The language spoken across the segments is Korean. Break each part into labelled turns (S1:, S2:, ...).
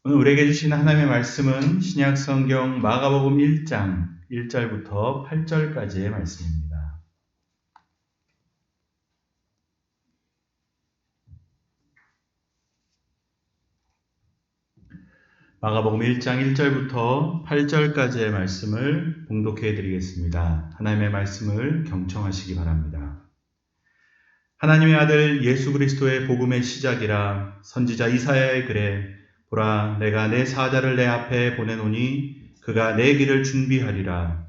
S1: 오늘 우리에게 주신 하나님의 말씀은 신약성경 마가복음 1장 1절부터 8절까지의 말씀입니다. 마가복음 1장 1절부터 8절까지의 말씀을 봉독해 드리겠습니다. 하나님의 말씀을 경청하시기 바랍니다. 하나님의 아들 예수 그리스도의 복음의 시작이라 선지자 이사야의 글에 보라 내가 내 사자를 내 앞에 보내노니 그가 내 길을 준비하리라.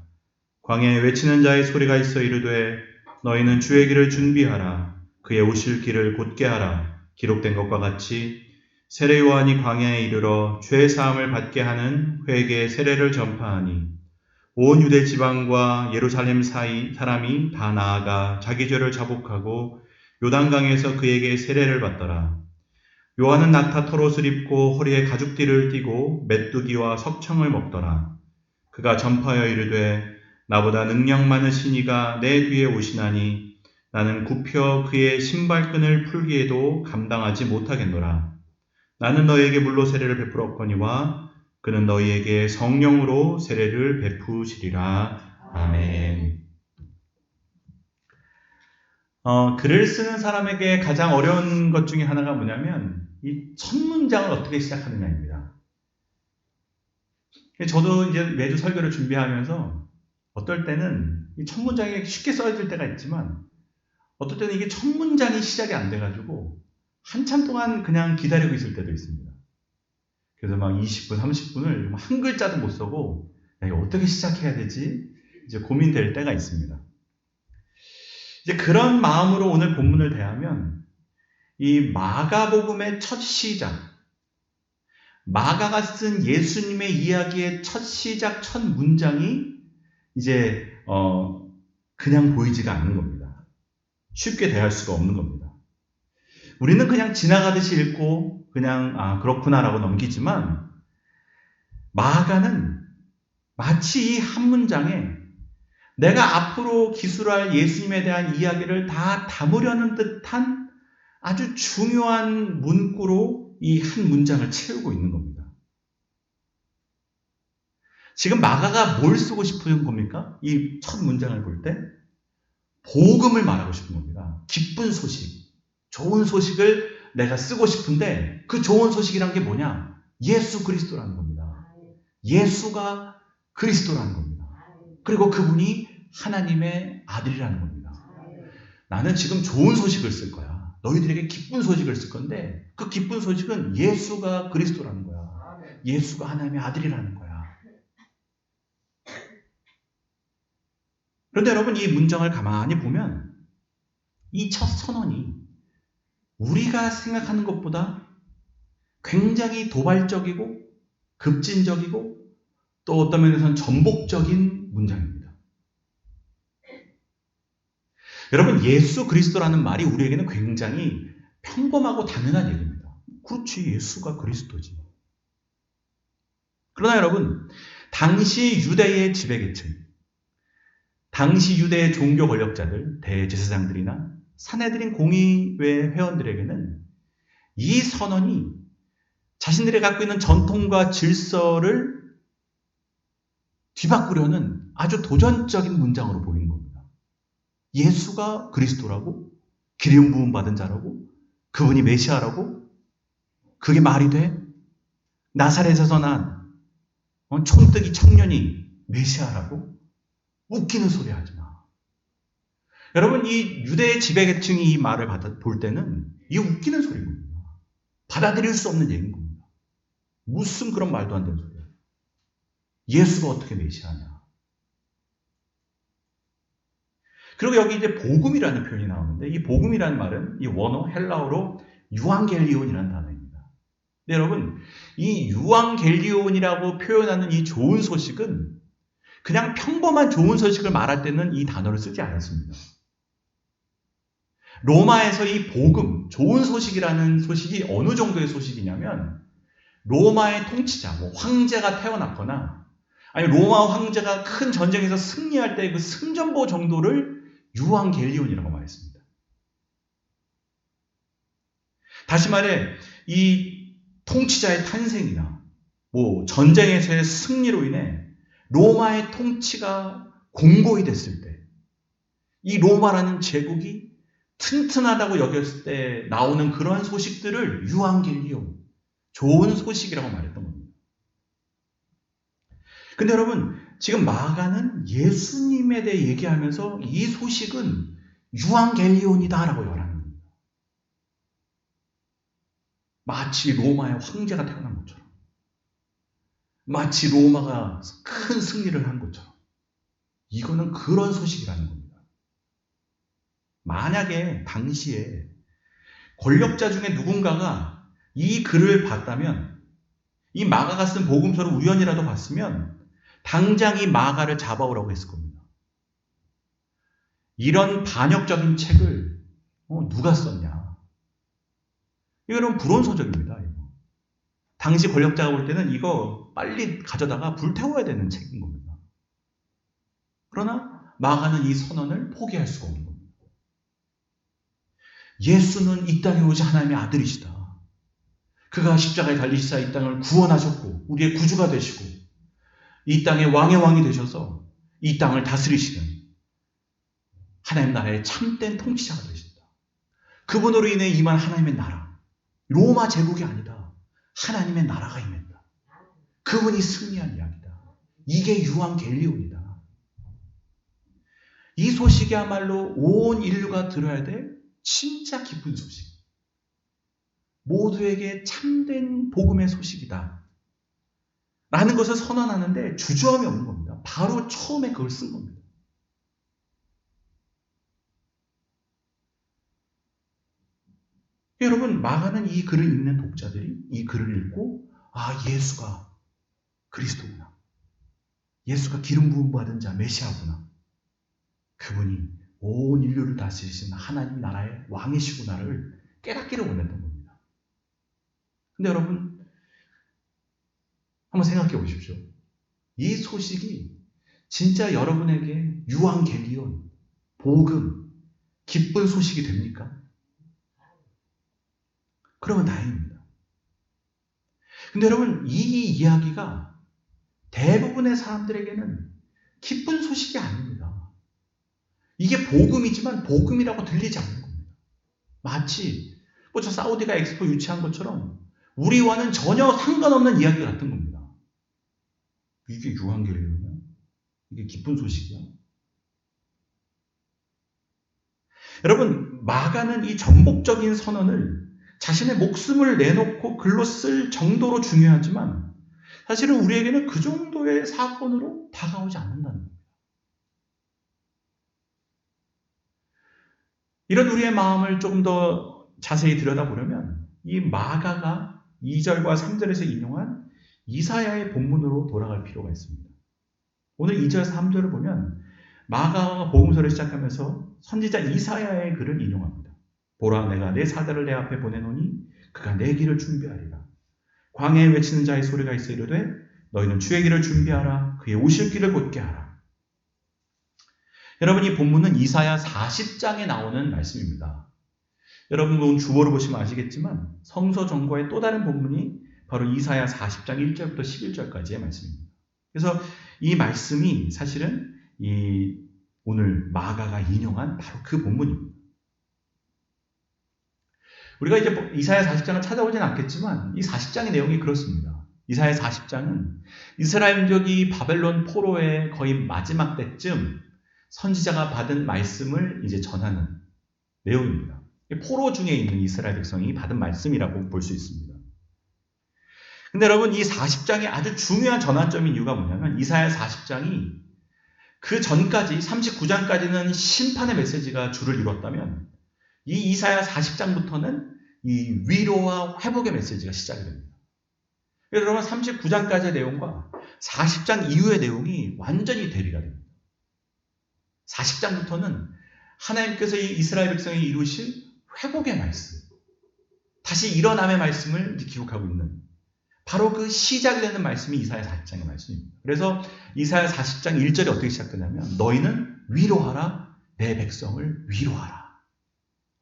S1: 광야에 외치는 자의 소리가 있어 이르되 너희는 주의 길을 준비하라. 그의 오실 길을 곧게 하라. 기록된 것과 같이 세례 요한이 광야에 이르러 죄 사함을 받게 하는 회개의 세례를 전파하니 온 유대 지방과 예루살렘 사이 사람이 다 나아가 자기 죄를 자복하고 요단강에서 그에게 세례를 받더라. 요한은 낙타 털옷을 입고 허리에 가죽띠를 띠고 메뚜기와 석청을 먹더라. 그가 전파하여 이르되 나보다 능력 많으신 이가 내 뒤에 오시나니 나는 굽혀 그의 신발끈을 풀기에도 감당하지 못하겠노라. 나는 너희에게 물로 세례를 베풀었거니와 그는 너희에게 성령으로 세례를 베푸시리라. 아멘. 글을 쓰는 사람에게 가장 어려운 것 중에 하나가 뭐냐면 이 첫 문장을 어떻게 시작하느냐입니다. 저도 이제 매주 설교를 준비하면서 어떨 때는 이 첫 문장이 쉽게 써질 때가 있지만 어떨 때는 이게 첫 문장이 시작이 안 돼가지고 한참 동안 그냥 기다리고 있을 때도 있습니다. 그래서 막 20분, 30분을 한 글자도 못 쓰고 이거 어떻게 시작해야 되지? 이제 고민될 때가 있습니다. 이제 그런 마음으로 오늘 본문을 대하면 이 마가복음의 첫 시작, 마가가 쓴 예수님의 이야기의 첫 시작, 첫 문장이 이제 그냥 보이지가 않는 겁니다. 쉽게 대할 수가 없는 겁니다. 우리는 그냥 지나가듯이 읽고 그냥 그렇구나라고 넘기지만 마가는 마치 이 한 문장에 내가 앞으로 기술할 예수님에 대한 이야기를 다 담으려는 듯한 아주 중요한 문구로 이 한 문장을 채우고 있는 겁니다. 지금 마가가 뭘 쓰고 싶은 겁니까? 이 첫 문장을 볼 때 복음을 말하고 싶은 겁니다. 기쁜 소식, 좋은 소식을 내가 쓰고 싶은데 그 좋은 소식이란 게 뭐냐? 예수 그리스도라는 겁니다. 예수가 그리스도라는 겁니다. 그리고 그분이 하나님의 아들이라는 겁니다. 나는 지금 좋은 소식을 쓸 거야. 너희들에게 기쁜 소식을 쓸 건데 그 기쁜 소식은 예수가 그리스도라는 거야. 예수가 하나님의 아들이라는 거야. 그런데 여러분 이 문장을 가만히 보면 이 첫 선언이 우리가 생각하는 것보다 굉장히 도발적이고 급진적이고 또 어떤 면에서는 전복적인 문장입니다. 여러분 예수 그리스도라는 말이 우리에게는 굉장히 평범하고 당연한 얘기입니다. 그렇지 예수가 그리스도지. 그러나 여러분 당시 유대의 지배계층, 당시 유대의 종교 권력자들, 대제사장들이나 산헤드린 공의회 회원들에게는 이 선언이 자신들이 갖고 있는 전통과 질서를 뒤바꾸려는 아주 도전적인 문장으로 보이는 겁니다. 예수가 그리스도라고? 기름 부음 받은 자라고? 그분이 메시아라고? 그게 말이 돼? 나사렛에서 난 촌뜨기 청년이 메시아라고? 웃기는 소리 하지 마. 여러분 이 유대의 지배계층이 이 말을 볼 때는 이게 웃기는 소리인 겁니다. 받아들일 수 없는 얘기인 겁니다. 무슨 그런 말도 안 되는 소리예요. 예수가 어떻게 메시아냐. 그리고 여기 이제 복음이라는 표현이 나오는데 이 복음이라는 말은 이 원어 헬라어로 유앙겔리온이라는 단어입니다. 근데 여러분 이 유앙겔리온이라고 표현하는 이 좋은 소식은 그냥 평범한 좋은 소식을 말할 때는 이 단어를 쓰지 않았습니다. 로마에서 이 복음, 좋은 소식이라는 소식이 어느 정도의 소식이냐면 로마의 통치자, 황제가 태어났거나 아니 로마 황제가 큰 전쟁에서 승리할 때 그 승전보 정도를 유앙겔리온이라고 말했습니다. 다시 말해 이 통치자의 탄생이나 전쟁에서의 승리로 인해 로마의 통치가 공고히 됐을 때, 이 로마라는 제국이 튼튼하다고 여겼을 때 나오는 그러한 소식들을 유앙겔리온, 좋은 소식이라고 말했던 겁니다. 근데 여러분, 지금 마가는 예수님에 대해 얘기하면서 이 소식은 유앙겔리온이다라고 말하는 겁니다. 마치 로마의 황제가 태어난 것처럼, 마치 로마가 큰 승리를 한 것처럼, 이거는 그런 소식이라는 겁니다. 만약에 당시에 권력자 중에 누군가가 이 글을 봤다면, 이 마가가 쓴 복음서를 우연이라도 봤으면 당장 이 마가를 잡아오라고 했을 겁니다. 이런 반역적인 책을 누가 썼냐? 이거는 불온소적입니다. 이거. 당시 권력자가 볼 때는 이거 빨리 가져다가 불태워야 되는 책인 겁니다. 그러나 마가는 이 선언을 포기할 수가 없는 겁니다. 예수는 이 땅에 오지 하나님의 아들이시다. 그가 십자가에 달리시사 이 땅을 구원하셨고 우리의 구주가 되시고 이 땅의 왕의 왕이 되셔서 이 땅을 다스리시는 하나님 나라의 참된 통치자가 되신다. 그분으로 인해 임한 하나님의 나라, 로마 제국이 아니다. 하나님의 나라가 임했다. 그분이 승리한 이야기다. 이게 유앙겔리온이다. 이 소식이야말로 온 인류가 들어야 될 진짜 기쁜 소식. 모두에게 참된 복음의 소식이다. 라는 것을 선언하는데 주저함이 없는 겁니다. 바로 처음에 그걸 쓴 겁니다. 여러분, 마가는 이 글을 읽는 독자들이 이 글을 읽고 예수가 그리스도구나. 예수가 기름 부음 받은 자 메시아구나. 그분이 온 인류를 다스리시는 하나님 나라의 왕이시구나를 깨닫기를 원했던 겁니다. 근데 여러분, 한번 생각해 보십시오. 이 소식이 진짜 여러분에게 유앙겔리온, 복음, 기쁜 소식이 됩니까? 그러면 다행입니다. 근데 여러분, 이 이야기가 대부분의 사람들에게는 기쁜 소식이 아닙니다. 이게 복음이지만 복음이라고 들리지 않는 겁니다. 마치 저 사우디가 엑스포 유치한 것처럼 우리와는 전혀 상관없는 이야기 같은 겁니다. 이게 유앙겔리온이야? 이게 기쁜 소식이야? 여러분, 마가는 이 전복적인 선언을 자신의 목숨을 내놓고 글로 쓸 정도로 중요하지만 사실은 우리에게는 그 정도의 사건으로 다가오지 않는다는 겁니다. 이런 우리의 마음을 조금 더 자세히 들여다보려면 이 마가가 2절과 3절에서 인용한 이사야의 본문으로 돌아갈 필요가 있습니다. 오늘 2절, 3절을 보면 마가가 복음서를 시작하면서 선지자 이사야의 글을 인용합니다. 보라, 내가 내 사자를 내 앞에 보내노니 그가 내 길을 준비하리라. 광야에 외치는 자의 소리가 있어 이르되 너희는 주의 길을 준비하라. 그의 오실 길을 곧게 하라. 여러분, 이 본문은 이사야 40장에 나오는 말씀입니다. 여러분 주보를 보시면 아시겠지만 성서 전과의 또 다른 본문이 바로 이사야 40장 1절부터 11절까지의 말씀입니다. 그래서 이 말씀이 사실은 오늘 마가가 인용한 바로 그 본문입니다. 우리가 이제 이사야 40장을 찾아오진 않겠지만 이 40장의 내용이 그렇습니다. 이사야 40장은 이스라엘 민족이 바벨론 포로의 거의 마지막 때쯤 선지자가 받은 말씀을 이제 전하는 내용입니다. 포로 중에 있는 이스라엘 백성이 받은 말씀이라고 볼 수 있습니다. 근데 여러분, 이 40장이 아주 중요한 전환점인 이유가 뭐냐면 이사야 40장이 그 전까지 39장까지는 심판의 메시지가 주를 이뤘다면 이 이사야 40장부터는 이 위로와 회복의 메시지가 시작이 됩니다. 그래서 여러분 39장까지의 내용과 40장 이후의 내용이 완전히 대비가 됩니다. 40장부터는 하나님께서 이 이스라엘 백성이 이루실 회복의 말씀, 다시 일어남의 말씀을 기록하고 있는 바로 그 시작이 되는 말씀이 이사야 40장의 말씀입니다. 그래서 이사야 40장 1절이 어떻게 시작되냐면 너희는 위로하라, 내 백성을 위로하라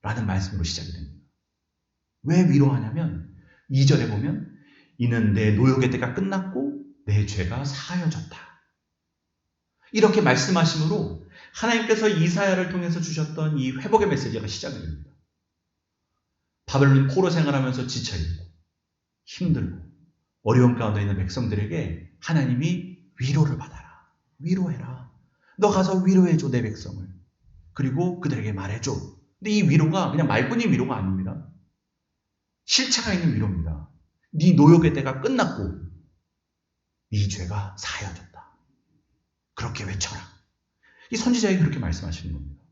S1: 라는 말씀으로 시작이 됩니다. 왜 위로하냐면 2절에 보면 이는 내 노역의 때가 끝났고 내 죄가 사하여졌다. 이렇게 말씀하심으로 하나님께서 이사야를 통해서 주셨던 이 회복의 메시지가 시작이 됩니다. 바벨론 포로 생활하면서 지쳐있고 힘들고 어려움 가운데 있는 백성들에게 하나님이 위로를 받아라. 위로해라. 너 가서 위로해줘 내 백성을. 그리고 그들에게 말해줘. 근데 이 위로가 그냥 말뿐인 위로가 아닙니다. 실체가 있는 위로입니다. 네 노역의 때가 끝났고 네 죄가 사하여졌다. 그렇게 외쳐라. 이 선지자에게 그렇게 말씀하시는 겁니다.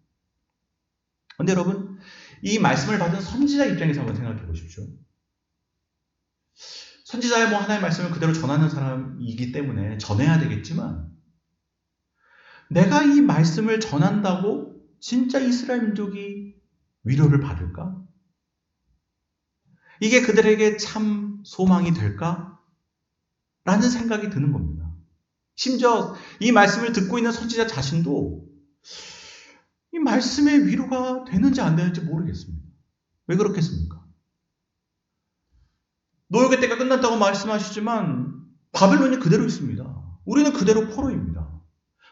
S1: 그런데 여러분, 이 말씀을 받은 선지자 입장에서 한번 생각해 보십시오. 선지자의 하나님의 말씀을 그대로 전하는 사람이기 때문에 전해야 되겠지만, 내가 이 말씀을 전한다고 진짜 이스라엘 민족이 위로를 받을까? 이게 그들에게 참 소망이 될까? 라는 생각이 드는 겁니다. 심지어 이 말씀을 듣고 있는 선지자 자신도 이 말씀의 위로가 되는지 안 되는지 모르겠습니다. 왜 그렇겠습니까? 노역의 때가 끝났다고 말씀하시지만 바벨론이 그대로 있습니다. 우리는 그대로 포로입니다.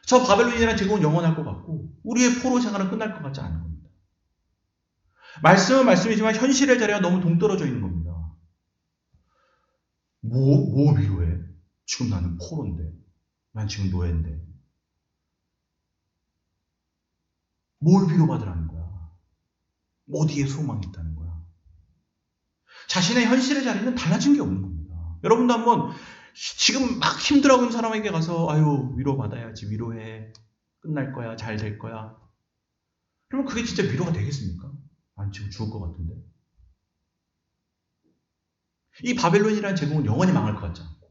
S1: 저 바벨론이라는 제국은 영원할 것 같고 우리의 포로 생활은 끝날 것 같지 않은 겁니다. 말씀은 말씀이지만 현실의 자리가 너무 동떨어져 있는 겁니다. 뭐 위로해? 지금 나는 포로인데, 난 지금 노예인데. 뭘 위로받으라는 거야? 어디에 소망이 있다는 거야? 자신의 현실의 자리는 달라진 게 없는 겁니다. 여러분도 한번 지금 막 힘들어하고 있는 사람에게 가서 아유 위로받아야지, 위로해, 끝날 거야, 잘 될 거야. 그러면 그게 진짜 위로가 되겠습니까? 난 지금 죽을 것 같은데. 이 바벨론이라는 제국은 영원히 망할 것 같지 않고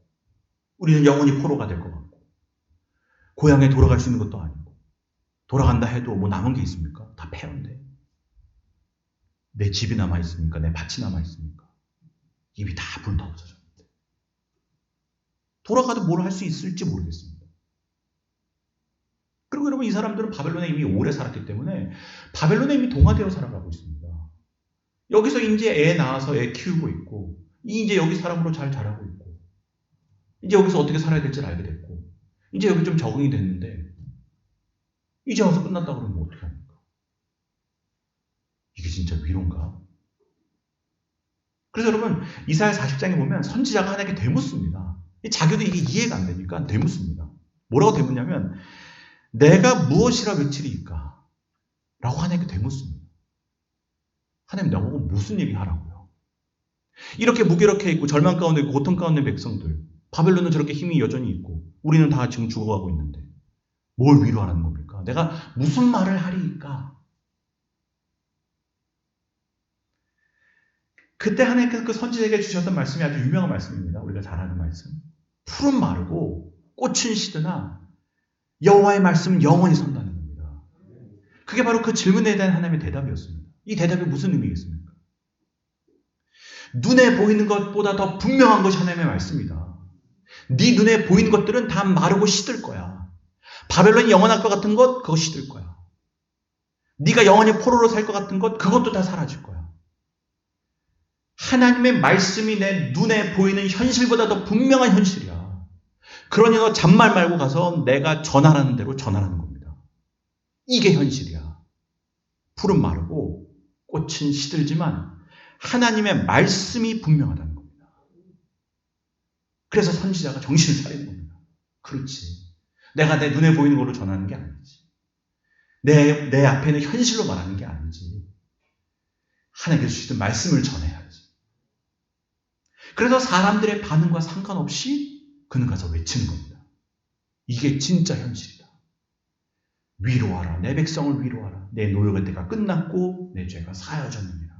S1: 우리는 영원히 포로가 될 것 같고 고향에 돌아갈 수 있는 것도 아니고 돌아간다 해도 남은 게 있습니까? 다 폐허인데. 내 집이 남아있습니까? 내 밭이 남아있습니까? 입이 다 불타오르셨는데. 돌아가도 뭘 할 수 있을지 모르겠습니다. 그리고 여러분, 이 사람들은 바벨론에 이미 오래 살았기 때문에 바벨론에 이미 동화되어 살아가고 있습니다. 여기서 이제 애 낳아서 애 키우고 있고 이제 여기 사람으로 잘 자라고 있고 이제 여기서 어떻게 살아야 될지를 알게 됐고 이제 여기 좀 적응이 됐는데 이제 와서 끝났다고 그러면 어떻게 합니까? 이게 진짜 위로인가? 그래서 여러분, 이사야 40장에 보면 선지자가 하나님께 되묻습니다. 자기도 이게 이해가 안 되니까 되묻습니다. 뭐라고 되묻냐면 내가 무엇이라 외치리이까? 라고 하나님께 되묻습니다. 하나님, 나보고 무슨 얘기 하라고요? 이렇게 무기력해 있고 절망 가운데 있고 고통 가운데 백성들, 바벨론은 저렇게 힘이 여전히 있고 우리는 다 지금 죽어가고 있는데 뭘 위로하라는 겁니까? 내가 무슨 말을 하리이까? 그때 하나님께서 그 선지자에게 주셨던 말씀이 아주 유명한 말씀입니다. 우리가 잘 아는 말씀. 풀은 마르고 꽃은 시드나 여호와의 말씀은 영원히 선다는 겁니다. 그게 바로 그 질문에 대한 하나님의 대답이었습니다. 이 대답이 무슨 의미겠습니까? 눈에 보이는 것보다 더 분명한 것이 하나님의 말씀이다. 네 눈에 보이는 것들은 다 마르고 시들 거야. 바벨론이 영원할 것 같은 것, 그거 시들 거야. 네가 영원히 포로로 살 것 같은 것, 그것도 다 사라질 거야. 하나님의 말씀이 내 눈에 보이는 현실보다 더 분명한 현실이야. 그러니 너 잔말 말고 가서 내가 전하라는 대로 전하라는 겁니다. 이게 현실이야. 풀은 마르고 꽃은 시들지만 하나님의 말씀이 분명하다는 겁니다. 그래서 선지자가 정신을 차리는 겁니다. 그렇지. 내가 내 눈에 보이는 걸로 전하는 게 아니지. 내 앞에는 현실로 말하는 게 아니지. 하나님께서 주시는 말씀을 전해야지. 그래서 사람들의 반응과 상관없이 그는 가서 외치는 겁니다. 이게 진짜 현실이다. 위로하라. 내 백성을 위로하라. 내 노역의 때가 끝났고 내 죄가 사하여졌느니라.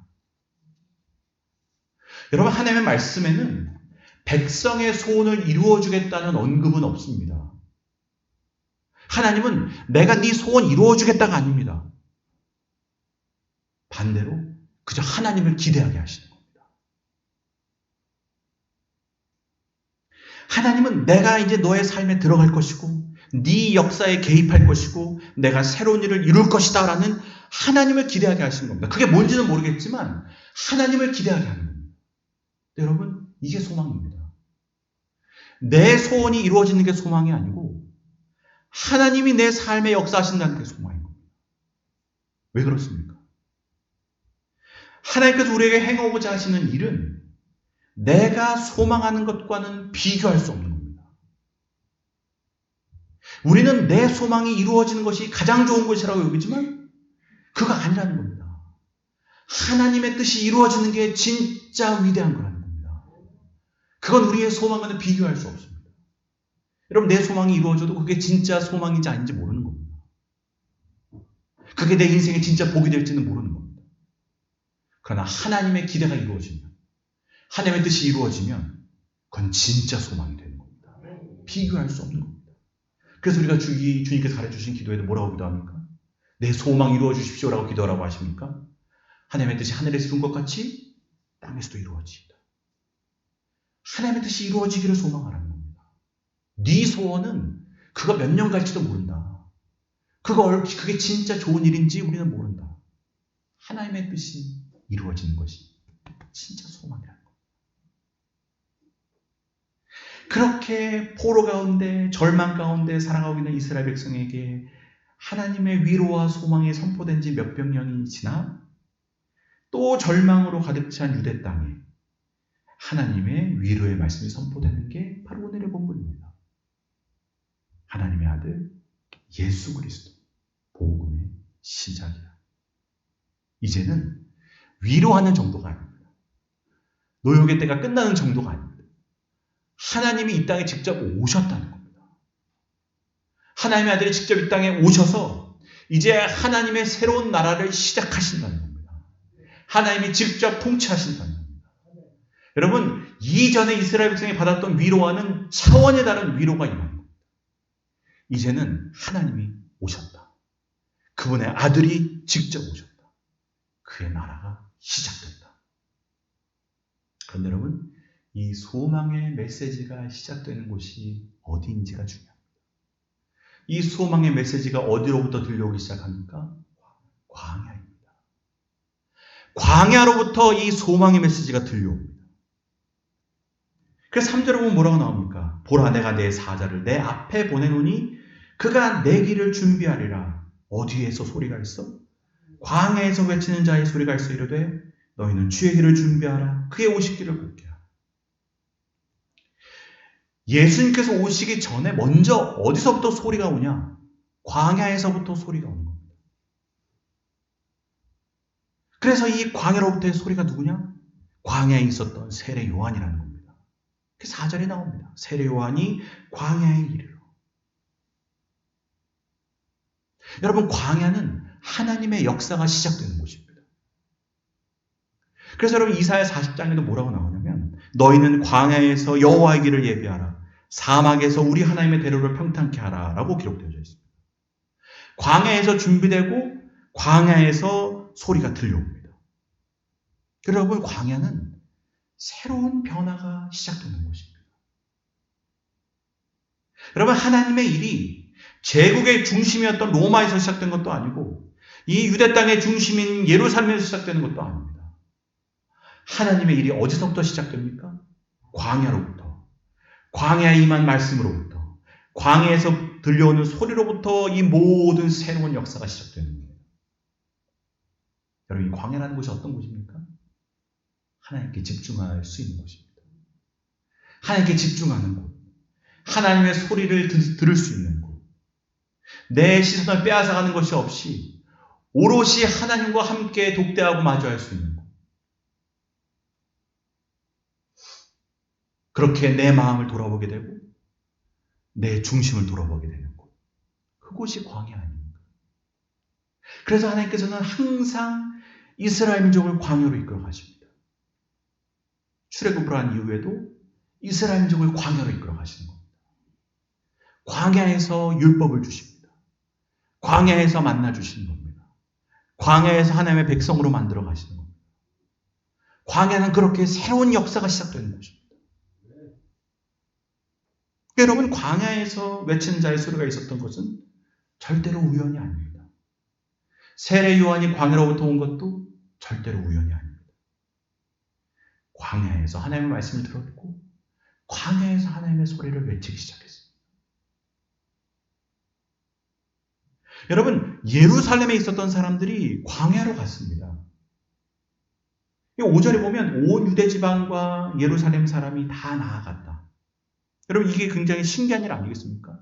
S1: 여러분, 하나님의 말씀에는 백성의 소원을 이루어주겠다는 언급은 없습니다. 하나님은 내가 네 소원 이루어주겠다가 아닙니다. 반대로 그저 하나님을 기대하게 하시는 겁니다. 하나님은 내가 이제 너의 삶에 들어갈 것이고 네 역사에 개입할 것이고 내가 새로운 일을 이룰 것이다 라는 하나님을 기대하게 하시는 겁니다. 그게 뭔지는 모르겠지만 하나님을 기대하게 하는 겁니다. 여러분, 이게 소망입니다. 내 소원이 이루어지는 게 소망이 아니고 하나님이 내 삶에 역사하신다는 게 소망인 겁니다. 왜 그렇습니까? 하나님께서 우리에게 행하고자 하시는 일은 내가 소망하는 것과는 비교할 수 없는 겁니다. 우리는 내 소망이 이루어지는 것이 가장 좋은 것이라고 여기지만 그거 아니라는 겁니다. 하나님의 뜻이 이루어지는 게 진짜 위대한 거라는 겁니다. 그건 우리의 소망과는 비교할 수 없습니다. 여러분, 내 소망이 이루어져도 그게 진짜 소망인지 아닌지 모르는 겁니다. 그게 내 인생의 진짜 복이 될지는 모르는 겁니다. 그러나 하나님의 기대가 이루어지면, 하나님의 뜻이 이루어지면 그건 진짜 소망이 되는 겁니다. 비교할 수 없는 겁니다. 그래서 우리가 주님께서 가르쳐주신 기도에도 뭐라고 기도합니까? 내 소망 이루어 주십시오라고 기도하라고 하십니까? 하나님의 뜻이 하늘에서 이룬 것 같이 땅에서도 이루어지다. 하나님의 뜻이 이루어지기를 소망하라는 겁니다. 네 소원은 그거 몇 년 갈지도 모른다. 그게 진짜 좋은 일인지 우리는 모른다. 하나님의 뜻이 이루어지는 것이 진짜 소망이라는 겁니다. 그렇게 포로 가운데 절망 가운데 살아가고 있는 이스라엘 백성에게 하나님의 위로와 소망이 선포된 지 몇백 년이 지나 또 절망으로 가득 찬 유대 땅에 하나님의 위로의 말씀이 선포되는 게 바로 오늘의 본문입니다. 하나님의 아들 예수 그리스도 복음의 시작이야. 이제는 위로하는 정도가 아닙니다. 노역의 때가 끝나는 정도가 아닙니다. 하나님이 이 땅에 직접 오셨다는 겁니다. 하나님의 아들이 직접 이 땅에 오셔서 이제 하나님의 새로운 나라를 시작하신다는 겁니다. 하나님이 직접 통치하신다는 겁니다. 여러분, 이전에 이스라엘 백성이 받았던 위로와는 차원에 다른 위로가 임하는 겁니다. 이제는 하나님이 오셨다. 그분의 아들이 직접 오셨다. 그의 나라가 시작된다. 그런데 여러분, 이 소망의 메시지가 시작되는 곳이 어디인지가 중요합니다. 이 소망의 메시지가 어디로부터 들려오기 시작합니까? 광야입니다. 광야로부터 이 소망의 메시지가 들려옵니다. 그래서 3절에 보면 뭐라고 나옵니까? 보라, 내가 내 사자를 내 앞에 보내노니 그가 내 길을 준비하리라. 어디에서 소리가 있어? 광야에서 외치는 자의 소리가 있어 이르되 너희는 주의 길을 준비하라. 그의 오실 길을 곱게 하라. 예수님께서 오시기 전에 먼저 어디서부터 소리가 오냐? 광야에서부터 소리가 오는 겁니다. 그래서 이 광야로부터의 소리가 누구냐? 광야에 있었던 세례 요한이라는 겁니다. 4절에 나옵니다. 세례 요한이 광야에 이르러. 여러분, 광야는 하나님의 역사가 시작되는 곳입니다. 그래서 여러분, 이사야 40장에도 뭐라고 나오냐면 너희는 광야에서 여호와의 길을 예비하라. 사막에서 우리 하나님의 대로를 평탄케 하라 라고 기록되어 있습니다. 광야에서 준비되고 광야에서 소리가 들려옵니다. 여러분, 광야는 새로운 변화가 시작되는 곳입니다. 여러분, 하나님의 일이 제국의 중심이었던 로마에서 시작된 것도 아니고 이 유대 땅의 중심인 예루살렘에서 시작되는 것도 아닙니다. 하나님의 일이 어디서부터 시작됩니까? 광야로부터. 광야에 임한 말씀으로부터. 광야에서 들려오는 소리로부터 이 모든 새로운 역사가 시작되는 거예요. 여러분, 이 광야라는 곳이 어떤 곳입니까? 하나님께 집중할 수 있는 곳입니다. 하나님께 집중하는 곳. 하나님의 소리를 들을 수 있는 곳. 내 시선을 빼앗아가는 것이 없이 오롯이 하나님과 함께 독대하고 마주할 수 있는 곳. 그렇게 내 마음을 돌아보게 되고 내 중심을 돌아보게 되는 곳. 그곳이 광야 아닙니까? 그래서 하나님께서는 항상 이스라엘 민족을 광야로 이끌어 가십니다. 출애굽을 한 이후에도 이스라엘 민족을 광야로 이끌어 가시는 겁니다. 광야에서 율법을 주십니다. 광야에서 만나 주시는 겁니다. 광야에서 하나님의 백성으로 만들어 가시는 겁니다. 광야는 그렇게 새로운 역사가 시작되는 곳입니다. 여러분, 광야에서 외치는 자의 소리가 있었던 것은 절대로 우연이 아닙니다. 세례 요한이 광야로부터 온 것도 절대로 우연이 아닙니다. 광야에서 하나님의 말씀을 들었고 광야에서 하나님의 소리를 외치기 시작했습니다. 여러분, 예루살렘에 있었던 사람들이 광야로 갔습니다. 5절에 보면 온 유대 지방과 예루살렘 사람이 다 나아갔다. 여러분, 이게 굉장히 신기한 일 아니겠습니까?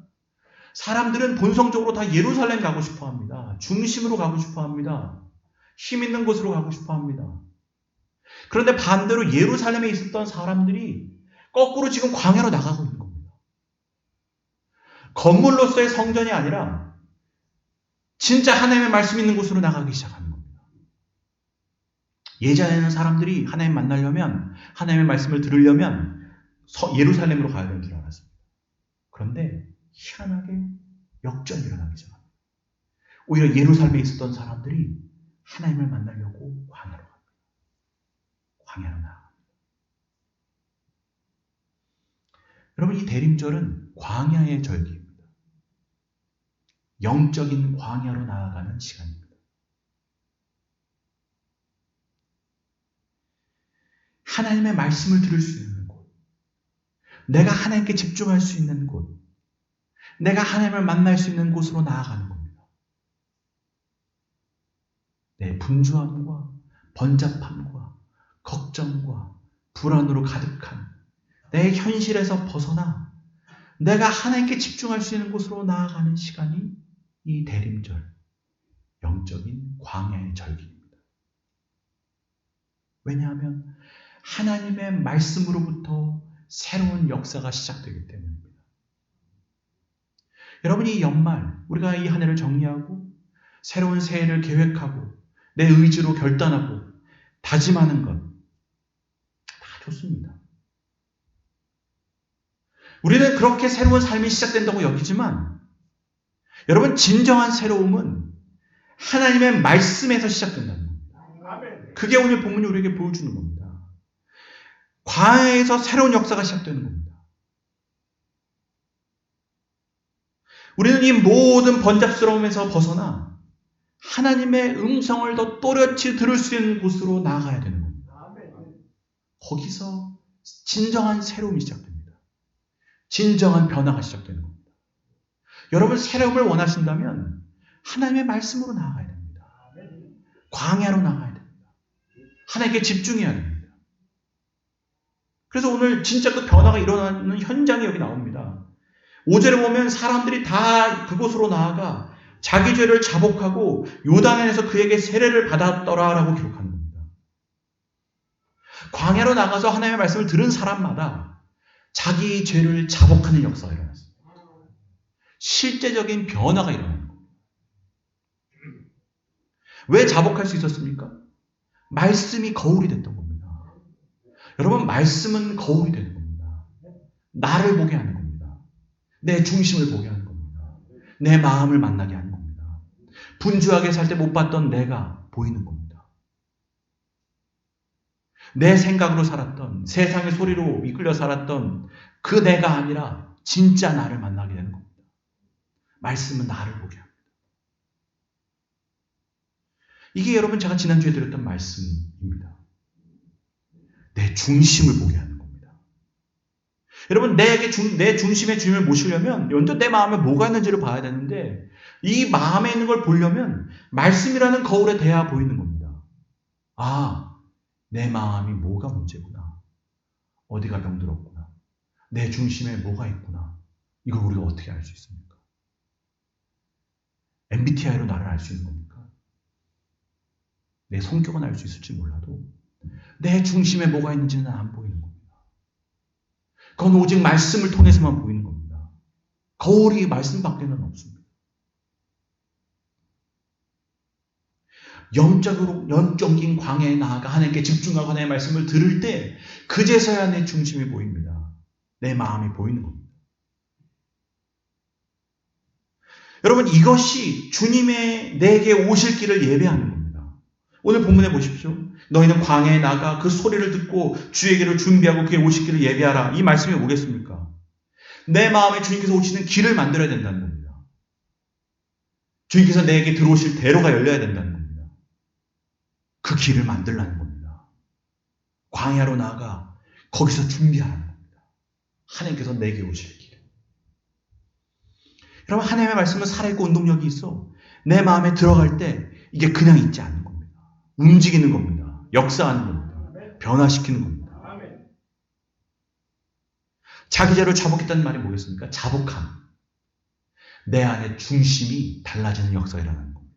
S1: 사람들은 본성적으로 다 예루살렘 가고 싶어 합니다. 중심으로 가고 싶어 합니다. 힘 있는 곳으로 가고 싶어 합니다. 그런데 반대로 예루살렘에 있었던 사람들이 거꾸로 지금 광야로 나가고 있는 겁니다. 건물로서의 성전이 아니라 진짜 하나님의 말씀 있는 곳으로 나가기 시작하는 겁니다. 예전에는 사람들이 하나님 만나려면, 하나님의 말씀을 들으려면 예루살렘으로 가야 되는 줄 알았습니다. 그런데 희한하게 역전이 일어나기 시작합니다. 오히려 예루살렘에 있었던 사람들이 하나님을 만나려고 광야로 갑니다. 광야로 나갑니다. 여러분, 이 대림절은 광야의 절기입니다. 영적인 광야로 나아가는 시간입니다. 하나님의 말씀을 들을 수 있는 곳, 내가 하나님께 집중할 수 있는 곳, 내가 하나님을 만날 수 있는 곳으로 나아가는 겁니다. 내 분주함과 번잡함과 걱정과 불안으로 가득한 내 현실에서 벗어나 내가 하나님께 집중할 수 있는 곳으로 나아가는 시간이 이 대림절, 영적인 광야의 절기입니다. 왜냐하면 하나님의 말씀으로부터 새로운 역사가 시작되기 때문입니다. 여러분, 이 연말 우리가 이 한 해를 정리하고 새로운 새해를 계획하고 내 의지로 결단하고 다짐하는 것 다 좋습니다. 우리는 그렇게 새로운 삶이 시작된다고 여기지만 여러분, 진정한 새로움은 하나님의 말씀에서 시작된다는 겁니다. 그게 오늘 본문이 우리에게 보여주는 겁니다. 광야에서 새로운 역사가 시작되는 겁니다. 우리는 이 모든 번잡스러움에서 벗어나 하나님의 음성을 더 또렷이 들을 수 있는 곳으로 나아가야 되는 겁니다. 거기서 진정한 새로움이 시작됩니다. 진정한 변화가 시작되는 겁니다. 여러분, 새로움을 원하신다면 하나님의 말씀으로 나아가야 됩니다. 광야로 나아가야 됩니다. 하나님께 집중해야 됩니다. 그래서 오늘 진짜 그 변화가 일어나는 현장이 여기 나옵니다. 5절에 보면 사람들이 다 그곳으로 나아가 자기 죄를 자복하고 요단에서 그에게 세례를 받았더라라고 기록하는 겁니다. 광야로 나가서 하나님의 말씀을 들은 사람마다 자기 죄를 자복하는 역사가 일어났습니다. 실제적인 변화가 일어나는 겁니다. 왜 자복할 수 있었습니까? 말씀이 거울이 됐던 겁니다. 여러분, 말씀은 거울이 되는 겁니다. 나를 보게 하는 겁니다. 내 중심을 보게 하는 겁니다. 내 마음을 만나게 하는 겁니다. 분주하게 살 때 못 봤던 내가 보이는 겁니다. 내 생각으로 살았던, 세상의 소리로 이끌려 살았던 그 내가 아니라 진짜 나를 만나게 되는 겁니다. 말씀은 나를 보게 합니다. 이게 여러분, 제가 지난주에 드렸던 말씀입니다. 내 중심을 보게 하는 겁니다. 여러분, 내 중심의 주님을 모시려면 먼저 내 마음에 뭐가 있는지를 봐야 되는데, 이 마음에 있는 걸 보려면 말씀이라는 거울에 대야 보이는 겁니다. 아, 내 마음이 뭐가 문제구나. 어디가 병들었구나. 내 중심에 뭐가 있구나. 이걸 우리가 어떻게 알 수 있습니까? MBTI로 나를 알 수 있는 겁니까? 내 성격은 알 수 있을지 몰라도 내 중심에 뭐가 있는지는 안 보이는 겁니다. 그건 오직 말씀을 통해서만 보이는 겁니다. 거울이 말씀 밖에는 없습니다. 영적인 광야에 나아가 하나님께 집중하고 하나님의 말씀을 들을 때 그제서야 내 중심이 보입니다. 내 마음이 보이는 겁니다. 여러분, 이것이 주님의 내게 오실 길을 예배하는 겁니다. 오늘 본문에 보십시오. 너희는 광야에 나가 그 소리를 듣고 주에게로 준비하고 그의 오실 길을 예배하라. 이 말씀이 뭐겠습니까? 내 마음에 주님께서 오시는 길을 만들어야 된다는 겁니다. 주님께서 내게 들어오실 대로가 열려야 된다는 겁니다. 그 길을 만들라는 겁니다. 광야로 나가 거기서 준비하라는 겁니다. 하나님께서 내게 오실 길. 여러분, 하나님의 말씀은 살아있고 운동력이 있어. 내 마음에 들어갈 때 이게 그냥 있지 않는 겁니다. 움직이는 겁니다. 역사하는 겁니다. 변화시키는 겁니다. 자기자로 자복했다는 말이 뭐겠습니까? 자복함. 내 안에 중심이 달라지는 역사가 일어나는 겁니다.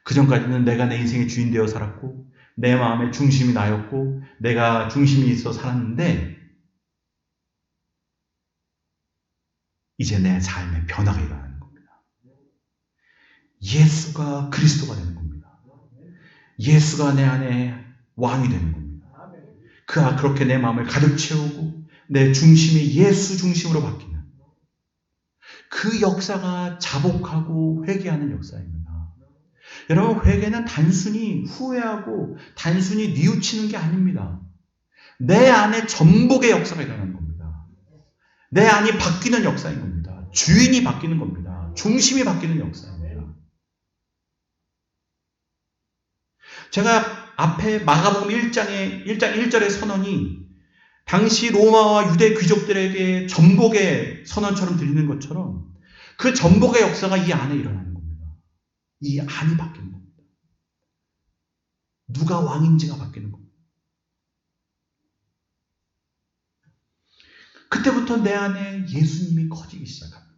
S1: 그전까지는 내가 내 인생의 주인 되어 살았고 내 마음의 중심이 나였고 내가 중심이 있어 살았는데 이제 내 삶의 변화가 일어나는 겁니다. 예수가 그리스도가 되는 겁니다. 예수가 내 안에 왕이 되는 겁니다. 그렇게 내 마음을 가득 채우고 내 중심이 예수 중심으로 바뀌는 그 역사가 자복하고 회개하는 역사입니다. 여러분, 회개는 단순히 후회하고 단순히 뉘우치는 게 아닙니다. 내 안에 전복의 역사가 일어나는 겁니다. 내 안이 바뀌는 역사인 겁니다. 주인이 바뀌는 겁니다. 중심이 바뀌는 역사입니다. 제가 앞에 마가복음 1장 1절의 선언이 당시 로마와 유대 귀족들에게 전복의 선언처럼 들리는 것처럼 그 전복의 역사가 이 안에 일어나는 겁니다. 이 안이 바뀌는 겁니다. 누가 왕인지가 바뀌는 겁니다. 그때부터 내 안에 예수님이 커지기 시작합니다.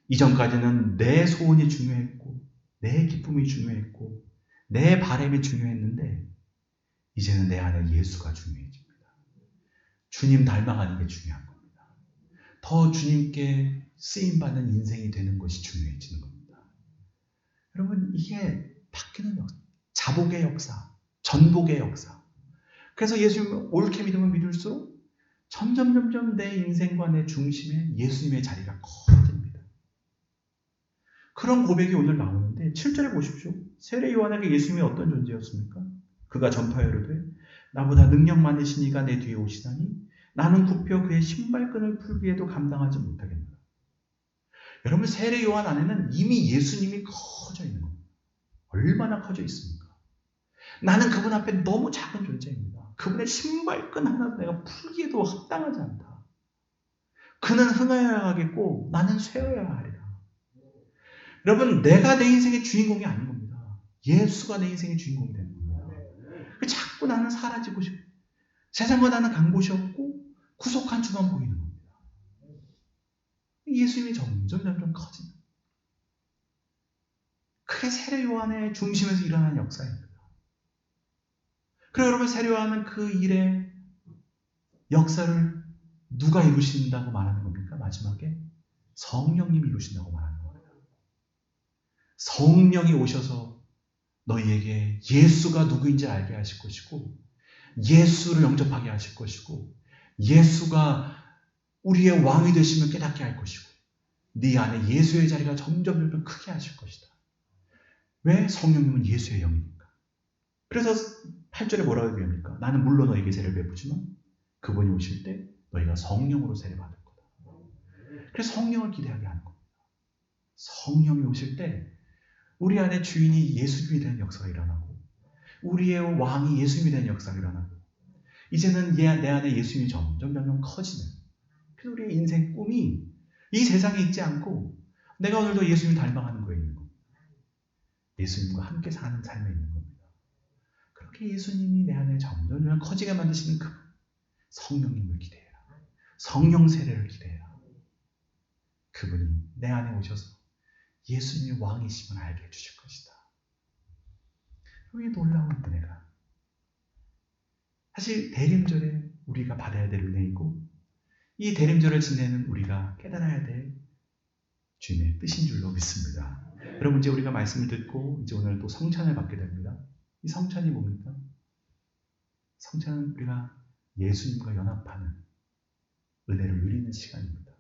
S1: 이전까지는 내 소원이 중요했고 내 기쁨이 중요했고 내 바람이 중요했는데 이제는 내 안에 예수가 중요해집니다. 주님 닮아가는 게 중요한 겁니다. 더 주님께 쓰임받는 인생이 되는 것이 중요해지는 겁니다. 여러분, 이게 바뀌는 역사, 자복의 역사, 전복의 역사. 그래서 예수님을 옳게 믿으면 믿을수록 점점 내 인생과 내 중심에 예수님의 자리가 커집니다. 그런 고백이 오늘 나오는데 7절에 보십시오. 세례 요한에게 예수님이 어떤 존재였습니까? 그가 전파하여 이르되 나보다 능력 많으신 이가 내 뒤에 오시다니 나는 굽혀 그의 신발끈을 풀기에도 감당하지 못하겠노라. 여러분, 세례 요한 안에는 이미 예수님이 커져 있는 겁니다. 얼마나 커져 있습니까? 나는 그분 앞에 너무 작은 존재입니다. 그분의 신발끈 하나 내가 풀기에도 합당하지 않다. 그는 흥하여야 하겠고 나는 쇠어야 하리라. 여러분, 내가 내 인생의 주인공이 아닌 겁니다. 예수가 내 인생의 주인공이 되는 겁니다. 자꾸 나는 사라지고 싶고 세상과 나는 간 곳이 없고 구속한 주만 보이는 겁니다. 예수님이 점점 커지는. 그게 세례 요한의 중심에서 일어나는 역사입니다. 그리고 여러분, 세례 요한은 그 일의 역사를 누가 이루신다고 말하는 겁니까? 마지막에 성령님이 이루신다고 말하는 겁니다. 성령이 오셔서 너희에게 예수가 누구인지 알게 하실 것이고 예수를 영접하게 하실 것이고 예수가 우리의 왕이 되시면 깨닫게 할 것이고 네 안에 예수의 자리가 점점 크게 하실 것이다. 왜? 성령님은 예수의 영이니까. 그래서 8절에 뭐라고 얘기합니까? 나는 물론 너에게 세례를 베푸지만 그분이 오실 때 너희가 성령으로 세례받을 거다. 그래서 성령을 기대하게 하는 겁니다. 성령이 오실 때 우리 안에 주인이 예수님이 되는 역사가 일어나고 우리의 왕이 예수님이 되는 역사가 일어나고 이제는 내 안에 예수님이 점점 커지는 그래서 우리의 인생 꿈이 이 세상에 있지 않고 내가 오늘도 예수님 닮아가는 거에 있는 겁니다. 예수님과 함께 사는 삶에 있는 겁니다. 그렇게 예수님이 내 안에 점점 커지게 만드시는 그 성령님을 기대해라. 성령 세례를 기대해라. 그분이 내 안에 오셔서 예수님이 왕이심을 알게 해주실 것이다. 이 놀라운 은혜가 사실 대림절에 우리가 받아야 될 은혜이고 이 대림절을 지내는 우리가 깨달아야 될 주님의 뜻인 줄로 믿습니다. 여러분, 이제 우리가 말씀을 듣고 이제 오늘 또 성찬을 받게 됩니다. 이 성찬이 뭡니까? 성찬은 우리가 예수님과 연합하는 은혜를 누리는 시간입니다.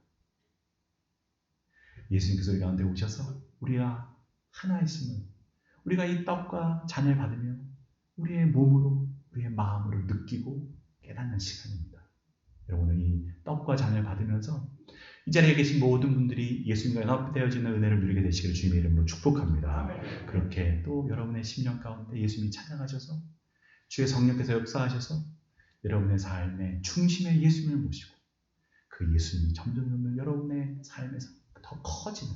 S1: 예수님께서 우리 가운데 오셔서 우리가 하나이심을 우리가 이 떡과 잔을 받으며 우리의 몸으로 우리의 마음으로 느끼고 깨닫는 시간입니다. 여러분, 이 떡과 잔을 받으면서 이 자리에 계신 모든 분들이 예수님과 연합되어지는 은혜를 누리게 되시기를 주님의 이름으로 축복합니다. 그렇게 또 여러분의 심령 가운데 예수님이 찾아가셔서 주의 성령께서 역사하셔서 여러분의 삶의 중심에 예수님을 모시고 그 예수님이 점점 여러분의 삶에서 더 커지는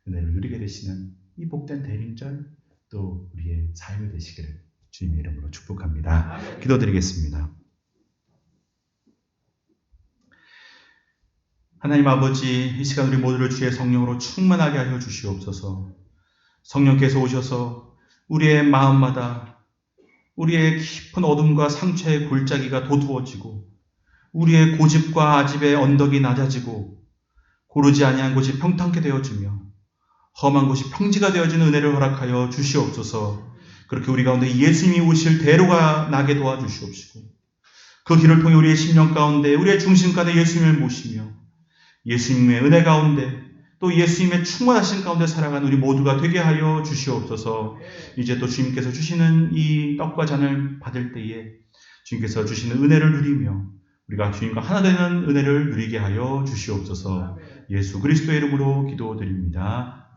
S1: 은혜를 누리게 되시는 이 복된 대림절 또 우리의 삶이 되시기를 주님의 이름으로 축복합니다. 기도드리겠습니다. 하나님 아버지, 이 시간 우리 모두를 주의 성령으로 충만하게 하여 주시옵소서. 성령께서 오셔서 우리의 마음마다 우리의 깊은 어둠과 상처의 골짜기가 도두어지고 우리의 고집과 아집의 언덕이 낮아지고 고르지 아니한 곳이 평탄케 되어지며 험한 곳이 평지가 되어지는 은혜를 허락하여 주시옵소서. 그렇게 우리 가운데 예수님이 오실 대로가 나게 도와주시옵시고 그 길을 통해 우리의 심령 가운데 우리의 중심 가운데 예수님을 모시며 예수님의 은혜 가운데 또 예수님의 충만하신 가운데 살아가는 우리 모두가 되게 하여 주시옵소서. 이제 또 주님께서 주시는 이 떡과 잔을 받을 때에 주님께서 주시는 은혜를 누리며 우리가 주님과 하나 되는 은혜를 누리게 하여 주시옵소서. 예수 그리스도의 이름으로 기도드립니다.